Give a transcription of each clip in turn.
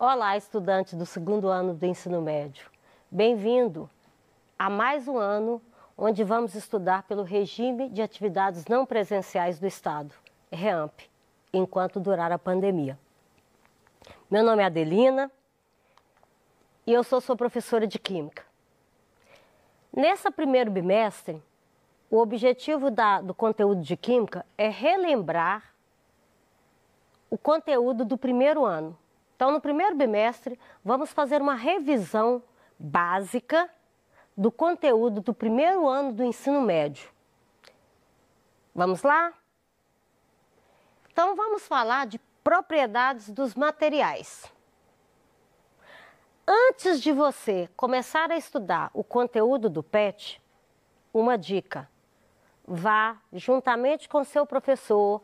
Olá, estudante do segundo ano do ensino médio. Bem-vindo a mais um ano onde vamos estudar pelo Regime de Atividades Não Presenciais do Estado, REAMP, enquanto durar a pandemia. Meu nome é Adelina e eu sou sua professora de Química. Nesse primeiro bimestre, o objetivo do conteúdo de Química é relembrar o conteúdo do primeiro ano. Então, no primeiro bimestre, vamos fazer uma revisão básica do conteúdo do primeiro ano do ensino médio. Vamos lá? Então, vamos falar de propriedades dos materiais. Antes de você começar a estudar o conteúdo do PET, uma dica: vá juntamente com seu professor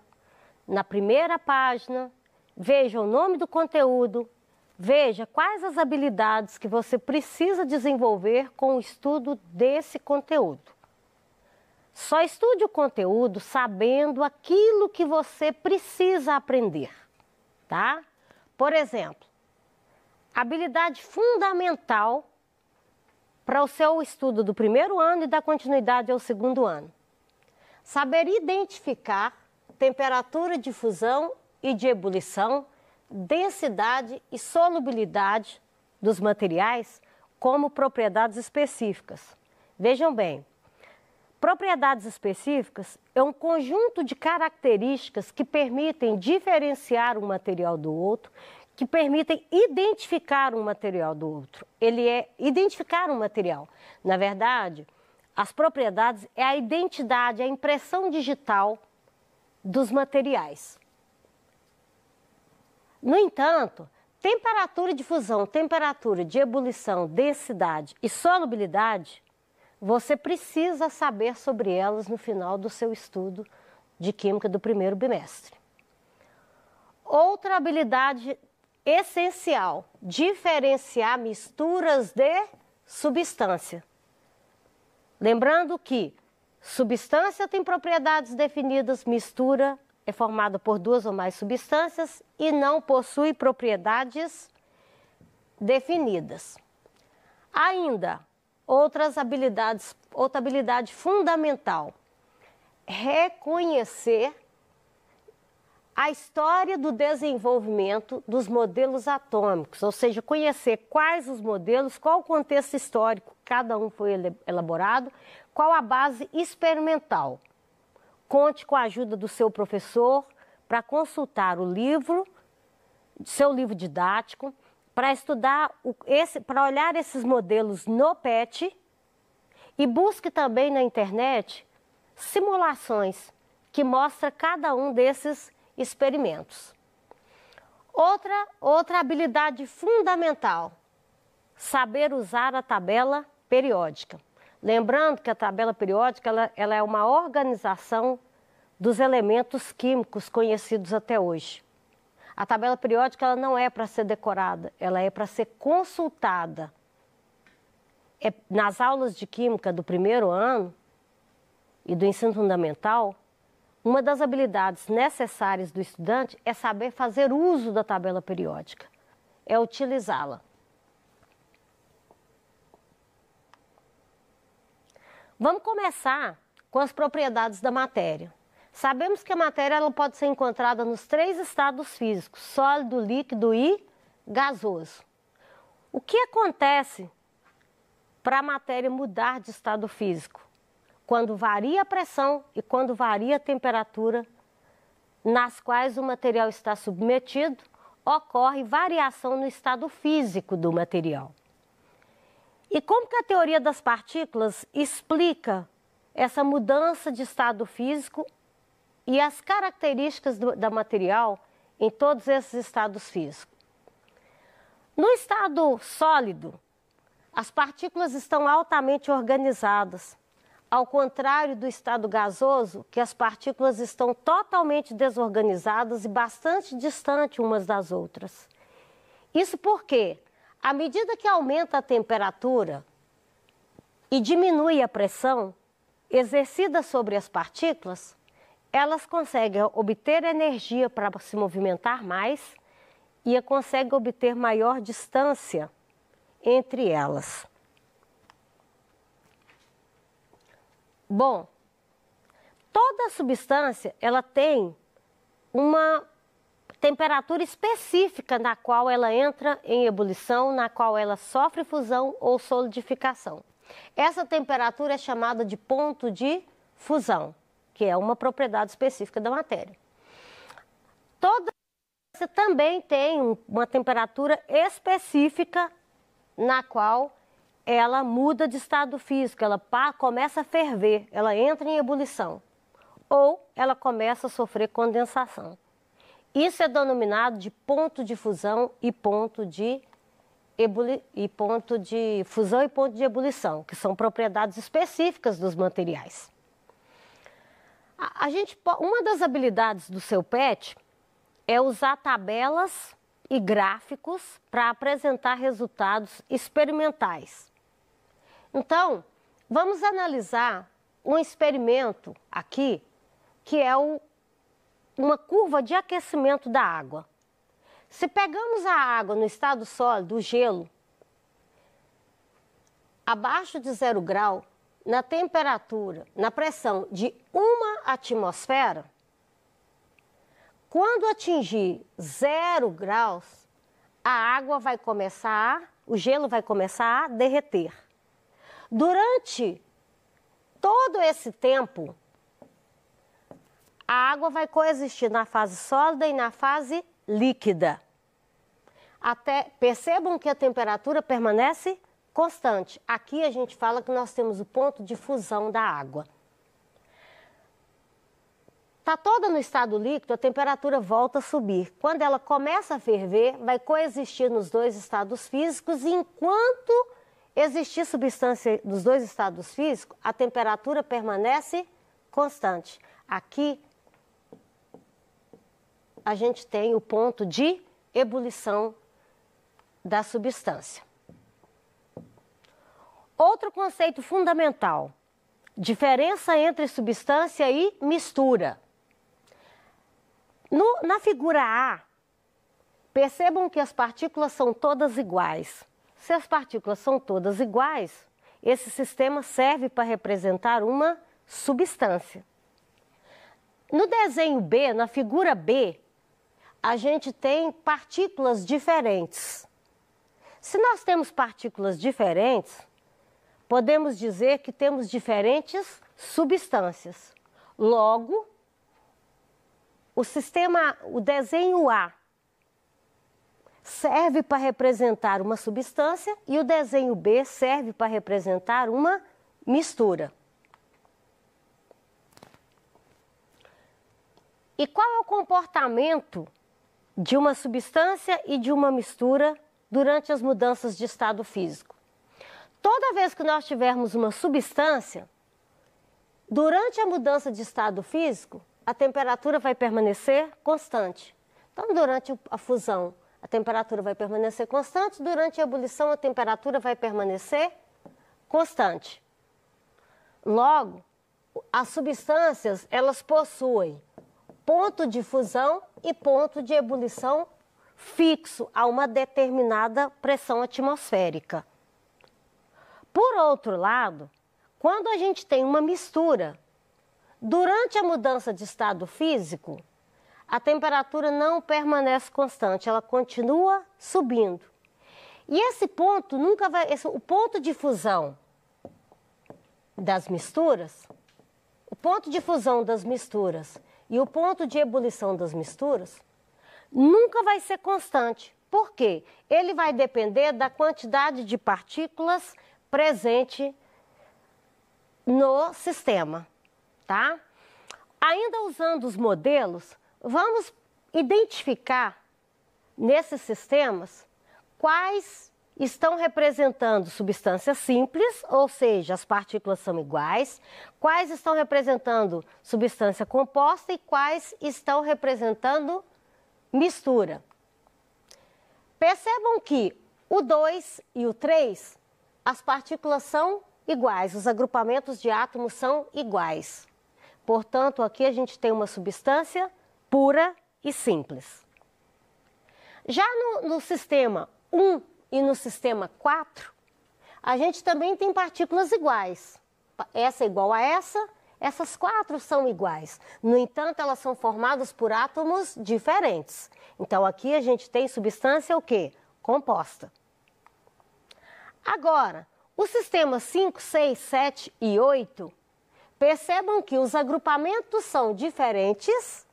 na primeira página, veja o nome do conteúdo, veja quais as habilidades que você precisa desenvolver com o estudo desse conteúdo. Só estude o conteúdo sabendo aquilo que você precisa aprender, tá? Por exemplo, habilidade fundamental para o seu estudo do primeiro ano e da continuidade ao segundo ano: saber identificar temperatura de fusão e de ebulição, densidade e solubilidade dos materiais como propriedades específicas. Vejam bem, propriedades específicas é um conjunto de características que permitem diferenciar um material do outro, que permitem identificar um material do outro. Ele é identificar um material. Na verdade, as propriedades é a identidade, a impressão digital dos materiais. No entanto, temperatura de fusão, temperatura de ebulição, densidade e solubilidade, você precisa saber sobre elas no final do seu estudo de Química do primeiro bimestre. Outra habilidade essencial: diferenciar misturas de substância. Lembrando que substância tem propriedades definidas, mistura é formada por duas ou mais substâncias e não possui propriedades definidas. Ainda, outra habilidade fundamental: reconhecer a história do desenvolvimento dos modelos atômicos, ou seja, conhecer quais os modelos, qual o contexto histórico cada um foi elaborado, qual a base experimental. Conte com a ajuda do seu professor para consultar o livro, seu livro didático, para estudar, para olhar esses modelos no PET, e busque também na internet simulações que mostram cada um desses experimentos. Outra habilidade fundamental: saber usar a tabela periódica. Lembrando que a tabela periódica ela é uma organização dos elementos químicos conhecidos até hoje. A tabela periódica ela não é para ser decorada, ela é para ser consultada. Nas aulas de Química do primeiro ano e do ensino fundamental, uma das habilidades necessárias do estudante é saber fazer uso da tabela periódica, é utilizá-la. Vamos começar com as propriedades da matéria. Sabemos que a matéria ela pode ser encontrada nos 3 estados físicos: sólido, líquido e gasoso. O que acontece para a matéria mudar de estado físico? Quando varia a pressão e quando varia a temperatura nas quais o material está submetido, ocorre variação no estado físico do material. E como que a teoria das partículas explica essa mudança de estado físico e as características do material em todos esses estados físicos? No estado sólido, as partículas estão altamente organizadas, ao contrário do estado gasoso, que as partículas estão totalmente desorganizadas e bastante distantes umas das outras. Isso porque, à medida que aumenta a temperatura e diminui a pressão exercida sobre as partículas, elas conseguem obter energia para se movimentar mais e consegue obter maior distância entre elas. Bom, toda substância ela tem uma temperatura específica na qual ela entra em ebulição, na qual ela sofre fusão ou solidificação. Essa temperatura é chamada de ponto de fusão, que é uma propriedade específica da matéria. Toda substância também tem uma temperatura específica na qual ela muda de estado físico, ela começa a ferver, ela entra em ebulição ou ela começa a sofrer condensação. Isso é denominado de ponto de fusão e ponto de fusão e ponto de ebulição, que são propriedades específicas dos materiais. Uma das habilidades do seu PET é usar tabelas e gráficos para apresentar resultados experimentais. Então, vamos analisar um experimento aqui, que é uma curva de aquecimento da água. Se pegamos a água no estado sólido, o gelo, abaixo de 0 grau, na temperatura, na pressão de 1 atmosfera, quando atingir 0 graus, o gelo vai começar a derreter. Durante todo esse tempo, a água vai coexistir na fase sólida e na fase líquida. Percebam que a temperatura permanece constante. Aqui a gente fala que nós temos o ponto de fusão da água. Está toda no estado líquido, a temperatura volta a subir. Quando ela começa a ferver, vai coexistir nos dois estados físicos e enquanto existir substância nos dois estados físicos, a temperatura permanece constante. Aqui a gente tem o ponto de ebulição da substância. Outro conceito fundamental, diferença entre substância e mistura. Na figura A, percebam que as partículas são todas iguais. Se as partículas são todas iguais, esse sistema serve para representar uma substância. No desenho B, na figura B, a gente tem partículas diferentes. Se nós temos partículas diferentes, podemos dizer que temos diferentes substâncias. Logo, o desenho A serve para representar uma substância e o desenho B serve para representar uma mistura. E qual é o comportamento de uma substância e de uma mistura durante as mudanças de estado físico? Toda vez que nós tivermos uma substância, durante a mudança de estado físico, a temperatura vai permanecer constante. Então, durante a fusão, a temperatura vai permanecer constante, durante a ebulição, a temperatura vai permanecer constante. Logo, as substâncias, elas possuem ponto de fusão e ponto de ebulição fixo a uma determinada pressão atmosférica. Por outro lado, quando a gente tem uma mistura, durante a mudança de estado físico, a temperatura não permanece constante, ela continua subindo. E esse ponto o ponto de fusão das misturas, o ponto de fusão das misturas e o ponto de ebulição das misturas nunca vai ser constante. Por quê? Ele vai depender da quantidade de partículas presente no sistema, tá? Ainda usando os modelos, vamos identificar nesses sistemas quais estão representando substâncias simples, ou seja, as partículas são iguais, quais estão representando substância composta e quais estão representando mistura. Percebam que o 2 e o 3, as partículas são iguais, os agrupamentos de átomos são iguais. Portanto, aqui a gente tem uma substância pura e simples. Já no sistema 1 e no sistema 4, a gente também tem partículas iguais. Essa é igual a essa, essas 4 são iguais. No entanto, elas são formadas por átomos diferentes. Então, aqui a gente tem substância o quê? Composta. Agora, os sistemas 5, 6, 7 e 8, percebam que os agrupamentos são diferentes,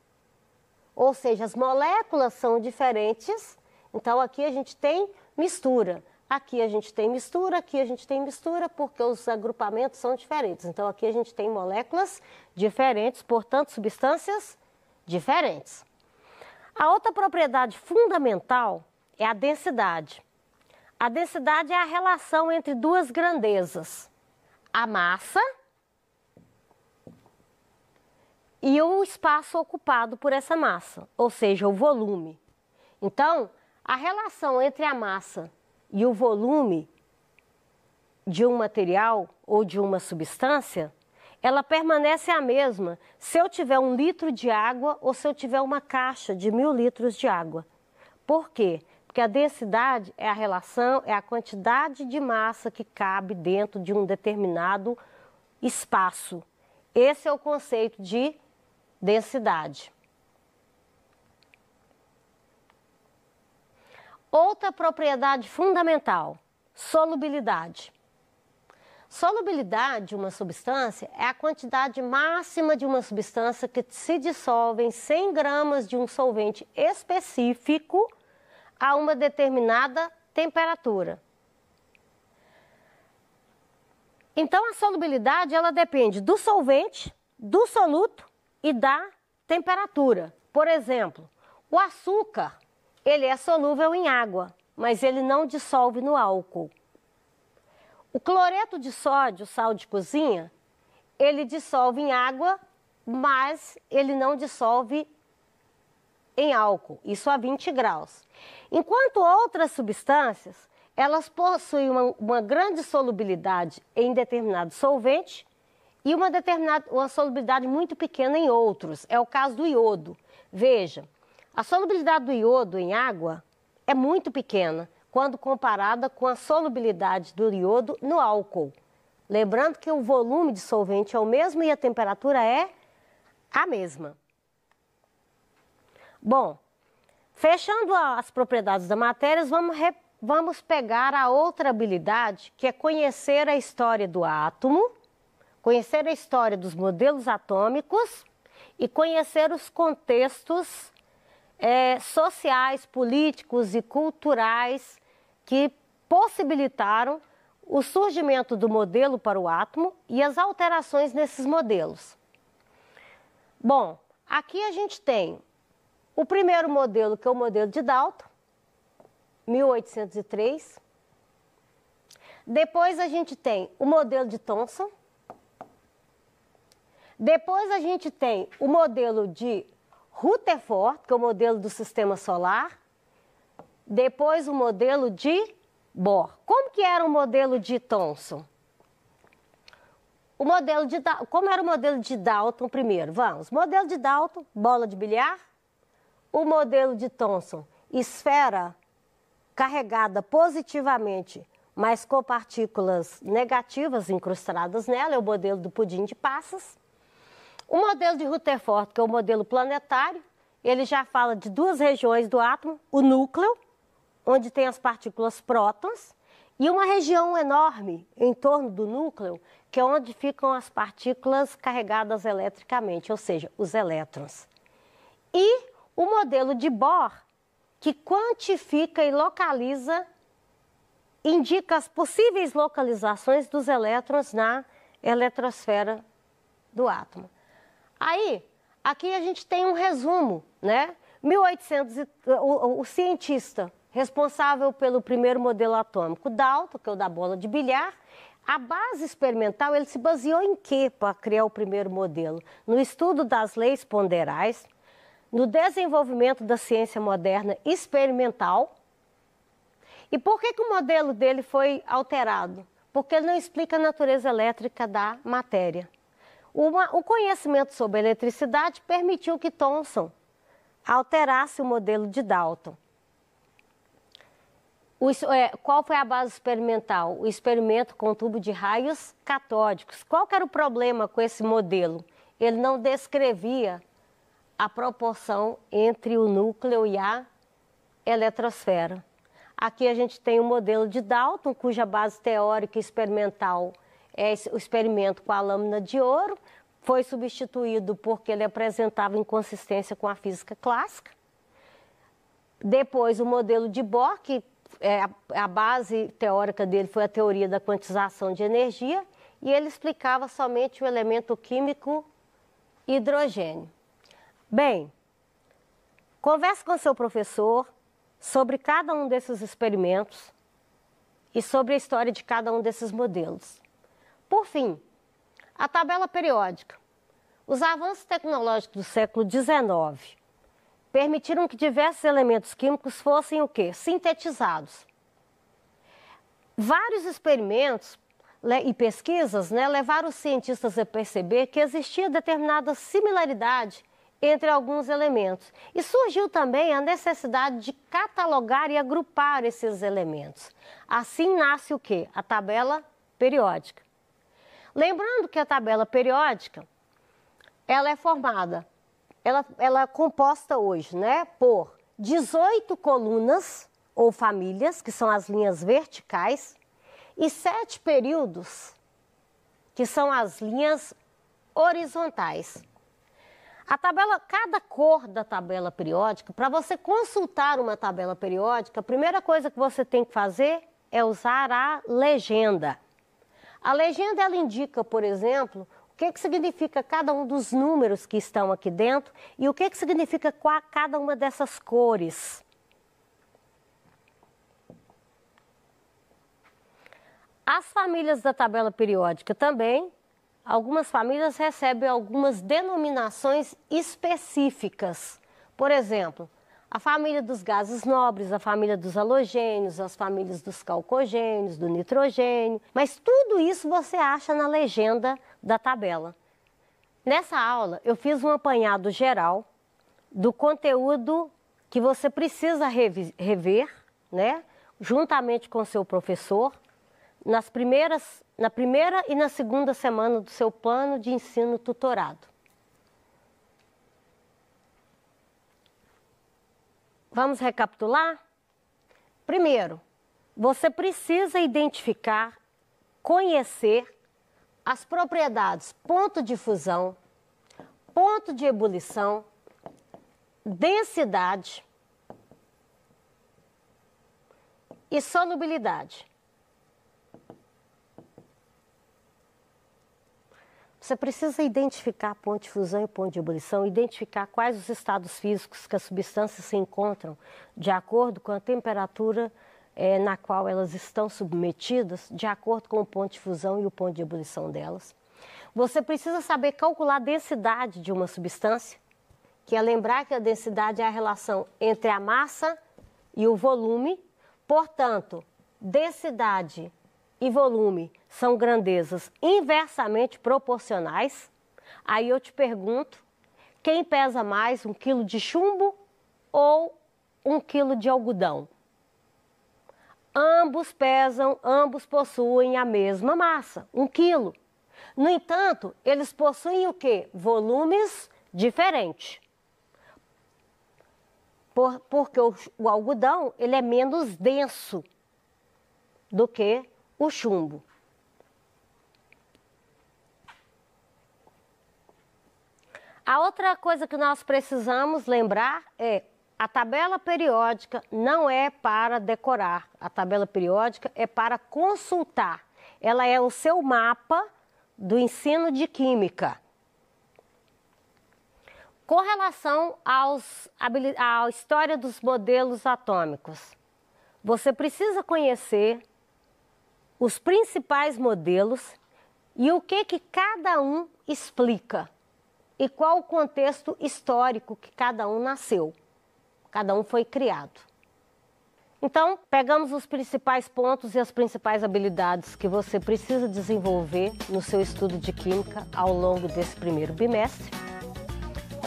ou seja, as moléculas são diferentes. Então, aqui a gente tem mistura. Aqui a gente tem mistura, aqui a gente tem mistura, porque os agrupamentos são diferentes. Então, aqui a gente tem moléculas diferentes, portanto, substâncias diferentes. A outra propriedade fundamental é a densidade. A densidade é a relação entre duas grandezas, a massa e o espaço ocupado por essa massa, ou seja, o volume. Então, a relação entre a massa e o volume de um material ou de uma substância, ela permanece a mesma se eu tiver 1 litro de água ou se eu tiver uma caixa de 1000 litros de água. Por quê? Porque a densidade é a relação, é a quantidade de massa que cabe dentro de um determinado espaço. Esse é o conceito de densidade. Outra propriedade fundamental, solubilidade. Solubilidade de uma substância é a quantidade máxima de uma substância que se dissolve em 100 gramas de um solvente específico a uma determinada temperatura. Então, a solubilidade ela depende do solvente, do soluto e da temperatura. Por exemplo, o açúcar, ele é solúvel em água, mas ele não dissolve no álcool. O cloreto de sódio, sal de cozinha, ele dissolve em água, mas ele não dissolve em álcool, isso a 20 graus. Enquanto outras substâncias, elas possuem uma grande solubilidade em determinado solvente e uma solubilidade muito pequena em outros. É o caso do iodo. Veja, a solubilidade do iodo em água é muito pequena quando comparada com a solubilidade do iodo no álcool. Lembrando que o volume de solvente é o mesmo e a temperatura é a mesma. Bom, fechando as propriedades da matéria, vamos pegar a outra habilidade, que é conhecer a história do átomo, conhecer a história dos modelos atômicos e conhecer os contextos sociais, políticos e culturais que possibilitaram o surgimento do modelo para o átomo e as alterações nesses modelos. Bom, aqui a gente tem o primeiro modelo, que é o modelo de Dalton, 1803. Depois a gente tem o modelo de Thomson. Depois a gente tem o modelo de Rutherford, que é o modelo do sistema solar. Depois o modelo de Bohr. Como que era o modelo de Thomson? Como era o modelo de Dalton primeiro? Vamos, modelo de Dalton, bola de bilhar. O modelo de Thomson, esfera carregada positivamente, mas com partículas negativas incrustadas nela, é o modelo do pudim de passas. O modelo de Rutherford, que é o modelo planetário, ele já fala de duas regiões do átomo, o núcleo, onde tem as partículas prótons, e uma região enorme em torno do núcleo, que é onde ficam as partículas carregadas eletricamente, ou seja, os elétrons. E o modelo de Bohr, que quantifica e localiza, indica as possíveis localizações dos elétrons na eletrosfera do átomo. Aí, aqui a gente tem um resumo, né? O cientista responsável pelo primeiro modelo atômico, Dalton, que é o da bola de bilhar, a base experimental, ele se baseou em quê para criar o primeiro modelo? No estudo das leis ponderais, no desenvolvimento da ciência moderna experimental. E por que o modelo dele foi alterado? Porque ele não explica a natureza elétrica da matéria. O conhecimento sobre a eletricidade permitiu que Thomson alterasse o modelo de Dalton. Qual foi a base experimental? O experimento com tubo de raios catódicos. Qual que era o problema com esse modelo? Ele não descrevia a proporção entre o núcleo e a eletrosfera. Aqui a gente tem o modelo de Dalton, cuja base teórica e experimental é o experimento com a lâmina de ouro. Foi substituído porque ele apresentava inconsistência com a física clássica. Depois o modelo de Bohr, que a base teórica dele foi a teoria da quantização de energia, e ele explicava somente o elemento químico hidrogênio. Bem, converse com seu professor sobre cada um desses experimentos e sobre a história de cada um desses modelos. Por fim, a tabela periódica. Os avanços tecnológicos do século XIX permitiram que diversos elementos químicos fossem o quê? Sintetizados. Vários experimentos e pesquisas, né, levaram os cientistas a perceber que existia determinada similaridade entre alguns elementos. E surgiu também a necessidade de catalogar e agrupar esses elementos. Assim nasce o quê? A tabela periódica. Lembrando que a tabela periódica, ela é formada, ela é composta hoje, né, por 18 colunas ou famílias, que são as linhas verticais, e 7 períodos, que são as linhas horizontais. Cada cor da tabela periódica, para você consultar uma tabela periódica, a primeira coisa que você tem que fazer é usar a legenda. A legenda, ela indica, por exemplo, o que significa cada um dos números que estão aqui dentro e o que significa cada uma dessas cores. As famílias da tabela periódica também, algumas famílias recebem algumas denominações específicas. Por exemplo, a família dos gases nobres, a família dos halogênios, as famílias dos calcogênios, do nitrogênio. Mas tudo isso você acha na legenda da tabela. Nessa aula, eu fiz um apanhado geral do conteúdo que você precisa rever, né, juntamente com o seu professor, na primeira e na segunda semana do seu plano de ensino tutorado. Vamos recapitular? Primeiro, você precisa identificar, conhecer as propriedades ponto de fusão, ponto de ebulição, densidade e solubilidade. Você precisa identificar ponto de fusão e ponto de ebulição, identificar quais os estados físicos que as substâncias se encontram de acordo com a temperatura na qual elas estão submetidas, de acordo com o ponto de fusão e o ponto de ebulição delas. Você precisa saber calcular a densidade de uma substância, que é lembrar que a densidade é a relação entre a massa e o volume. Portanto, densidade e volume são grandezas inversamente proporcionais. Aí eu te pergunto, quem pesa mais, 1 quilo de chumbo ou 1 quilo de algodão? Ambos pesam, ambos possuem a mesma massa, 1 quilo. No entanto, eles possuem o quê? Volumes diferentes. Porque o algodão, ele é menos denso do que o chumbo. A outra coisa que nós precisamos lembrar é a tabela periódica não é para decorar, a tabela periódica é para consultar. Ela é o seu mapa do ensino de química. Com relação à história dos modelos atômicos, você precisa conhecer os principais modelos e o que cada um explica e qual o contexto histórico que cada um nasceu, cada um foi criado. Então, pegamos os principais pontos e as principais habilidades que você precisa desenvolver no seu estudo de química ao longo desse primeiro bimestre.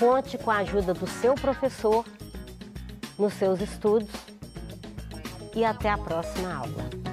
Conte com a ajuda do seu professor nos seus estudos e até a próxima aula.